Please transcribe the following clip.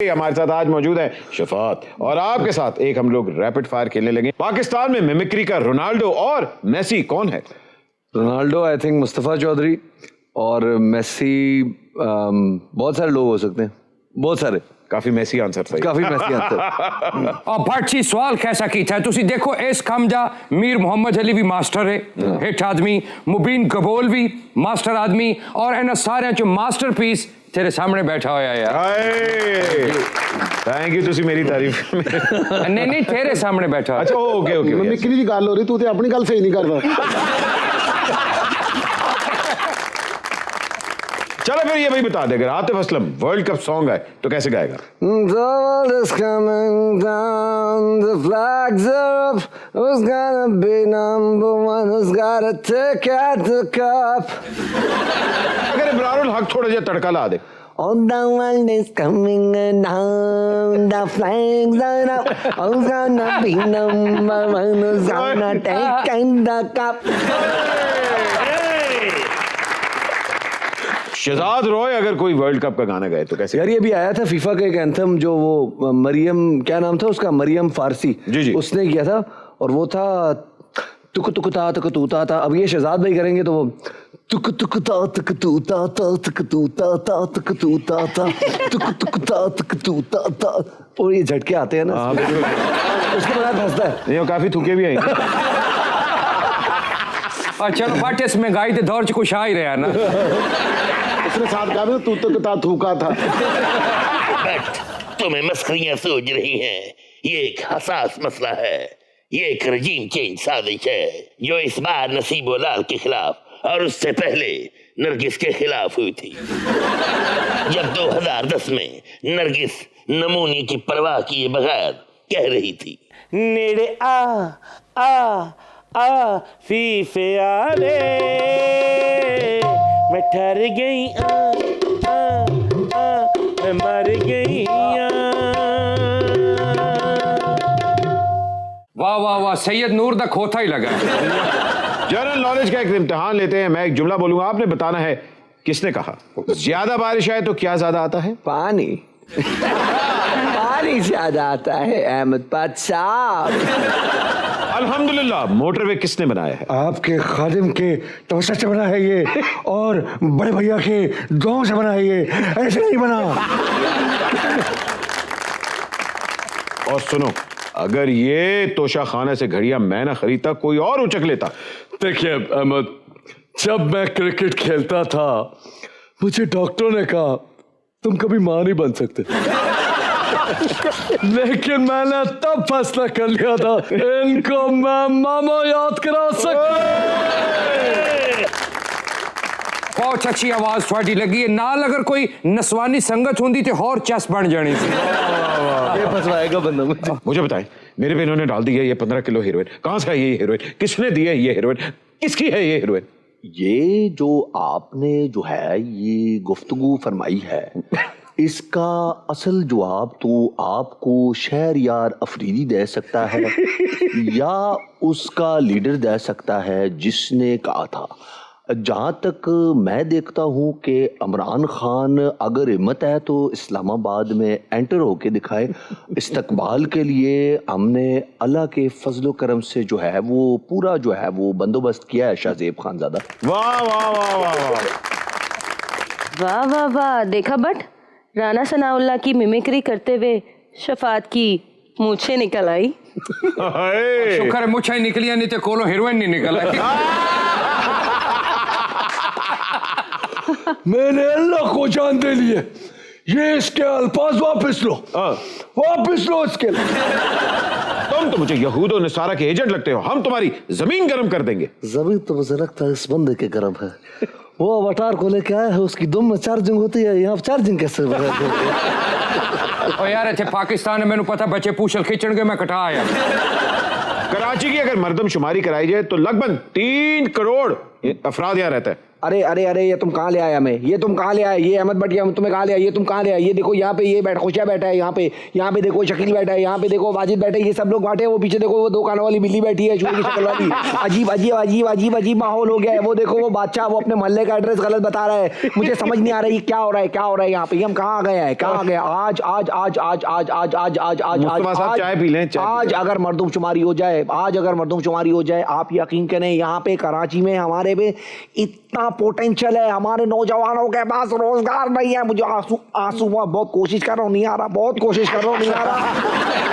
हमारे साथ आज मौजूद है शफात और आपके साथ एक हम लोग रैपिड फायर खेलने लगे। पाकिस्तान में मिमिक्री का रोनाल्डो और मेसी कौन है? Ronaldo I think Mustafa Chaudhary और मेसी बहुत सारे लोग हो सकते हैं, बहुत सारे। काफी मेसी आंसर सही, काफी मेसी आंसर। और भट्टी सवाल कैसा कीता है तुसी देखो, इस खमजा मीर मोहम्मद अली भी मास्टर है, हिट आदमी, मुबीन कबूल भी मास्टर आदमी, और इन सारे जो मास्टरपीस तेरे सामने बैठा हुआ है यार। थैंक यू, तुसी मेरी तारीफ नहीं तेरे सामने बैठा। अच्छा ओके ओके, मिमिक्री की गल हो रही, तू तो अपनी गल सही नहीं करता। चलो फिर ये भाई बता दे, अगर Atif Aslam world cup song है तो कैसे गाएगा? The world is coming down, the flags are up, who's gonna be number one, who's gotta take out the cup. अगर इब्रारुल हक थोड़ा जा तड़का ला दे। Oh, the world is coming down, the flags are up, who's gonna be number one, who's gonna take out the cup. Shahzad Roy अगर कोई world cup का गाना गाए तो कैसे? यार ये भी आया था फीफा का एक एंथम, जो वो मरियम, क्या नाम था उसका, मरियम फारसी, जी उसने किया था, और वो था तुक तुक ता तुक तू ता ता। अब ये शहजाद भाई करेंगे तो वो तुक तुक ता तुक तू ता ता तुक तू ता ता तुक तू ता ता तुक तुक ता तुक तू ता ता, और ये झटके आते हैं ना, उसके बाद हंसता है। ये काफी थूके भी आई। और चलो बट इस महंगाई के दौर च कुछ आ ही रहा ना। उसने साथ कहा भी तू तो किता थूका था। बट तुम्हें मस्करियां सूझ रही हैं, ये एक हसास मसला है, ये एक रजीम चेंज साजिश है जो इस बार नसीबो लाल के खिलाफ और उससे पहले नरगिस के खिलाफ हुई थी। जब 2010 में नरगिस नमूने की परवाह किए बगैर कह रही थी, नेड़े आ फीफे आ रे, मैं ठहर गई मैं मर गई। वाह वाह वाह, सैयद नूर दा खोथा ही लगा। जनरल नॉलेज का एक इम्तिहान लेते हैं। मैं एक जुमला बोलूंगा, आपने बताना है किसने कहा। ज्यादा बारिश आए तो क्या ज्यादा आता है? पानी। पानी ज्यादा आता है अहमद बादशाह। अल्हम्दुलिल्लाह, मोटरवे किसने बनाया है? आपके खादिम के तवज्जो से बना है ये, और बड़े भैया के गांव से बना है ये, ऐसे नहीं बना। और सुनो, अगर ये तोशा खाने से घड़ियां मैं ना खरीदता, कोई और उचक लेता। देखिए अहमद, जब मैं क्रिकेट खेलता था मुझे डॉक्टर ने कहा तुम कभी मां नहीं बन सकते। लेकिन मैंने तब फैसला कर लिया था इनको मैं मामा याद करा सकता। बहुत अच्छी आवाज थोड़ी लगी है, नाल अगर कोई नसवानी संगत होंदी तो और चस बन जानी थी। ये फंसवाएगा बंदा मुझे। मुझे बताएं, मेरे पे इन्होंने डाल दी है ये 15 किलो हीरोइन। कहां से है ये हीरोइन? किसने दी है ये हीरोइन? किसकी है ये हीरोइन? ये जो आपने जो है ये गुफ्तगू फरमाई है, इसका असल जवाब तो आपको शहरयार अफरीदी दे सकता है या उसका लीडर दे सकता है जिसने कहा था। जहाँ तक मैं देखता हूँ कि इमरान खान अगर हिम्मत है तो इस्लामाबाद में एंटर होके दिखाए। इस्तकबाल के लिए हमने अल्लाह के फजलो करम से जो है वो पूरा जो है वो बंदोबस्त किया है शाहजेब खानजादा। वाह वाह वाह वाह वाह वाह वाह वाह। देखा बट राना सनाउल्लाह की मिमिक्री करते हुए शफात की मूछें निकल आई। शुक्र है मूछें निकलियां, नहीं तो कोलो हीरोइन नहीं निकल आई। मैंने अल्लाह को जान दे लिए, ये इसके अल्फाज वापस लो, वापस लो इसके। तुम तो मुझे यहूद और नसारा के एजेंट लगते हो। हम तुम्हारी जमीन गर्म कर देंगे। जमीन तो मुझे लगता है इस बंदे के गर्म है। वो अवतार को लेके आया है, उसकी दुम में चार्जिंग होती है, यहाँ चार्जिंग कैसे? और यार इतने पाकिस्तान में मैंने पता बच्चे पूछल खींचण के मैं कटा आया। कराची की अगर मर्दमशुमारी कराई जाए तो लगभग 3 करोड़ अफराद यहाँ रहता है। अरे अरे अरे ये तुम कहाँ ले आया? मैं ये तुम कहाँ ले आए? ये अहमद भट्ट तुम्हें कहाँ ले आया? ये तुम कहाँ ले आए? ये देखो यहाँ पे ये खुशिया बैठा है, यहाँ पे देखो शकील बैठा है, यहाँ पे देखो वाजिद बैठे, ये सब लोग बैठे हैं। वो पीछे देखो वो 2 कानों वाली बिल्ली बैठी है, चूहे की शक्ल वाली। अजीब अजीब अजीब अजीब अजीब माहौल हो गया है। वो देखो वो बादशाह वो अपने मोहल्ले का एड्रेस गलत बता रहा है। मुझे समझ नहीं आ रही क्या हो रहा है, क्या हो रहा है यहाँ पे? हम कहाँ आ गए हैं, कहाँ आ गए? आज आज आज आज आज आज आज आज आज मुस्तफा साहब, चाय पी लें, चाय पी आज अगर मर्दमशुमारी हो जाए, आज अगर मर्दमशुमारी हो जाए, आप यकीन करें यहाँ पे कराची में हमारे पे इतना पोटेंशियल है, हमारे नौजवानों के पास रोजगार नहीं है। मुझे आंसू बहुत कोशिश कर रहा हूँ, नहीं आ रहा, बहुत कोशिश कर रहा हूँ, नहीं आ रहा।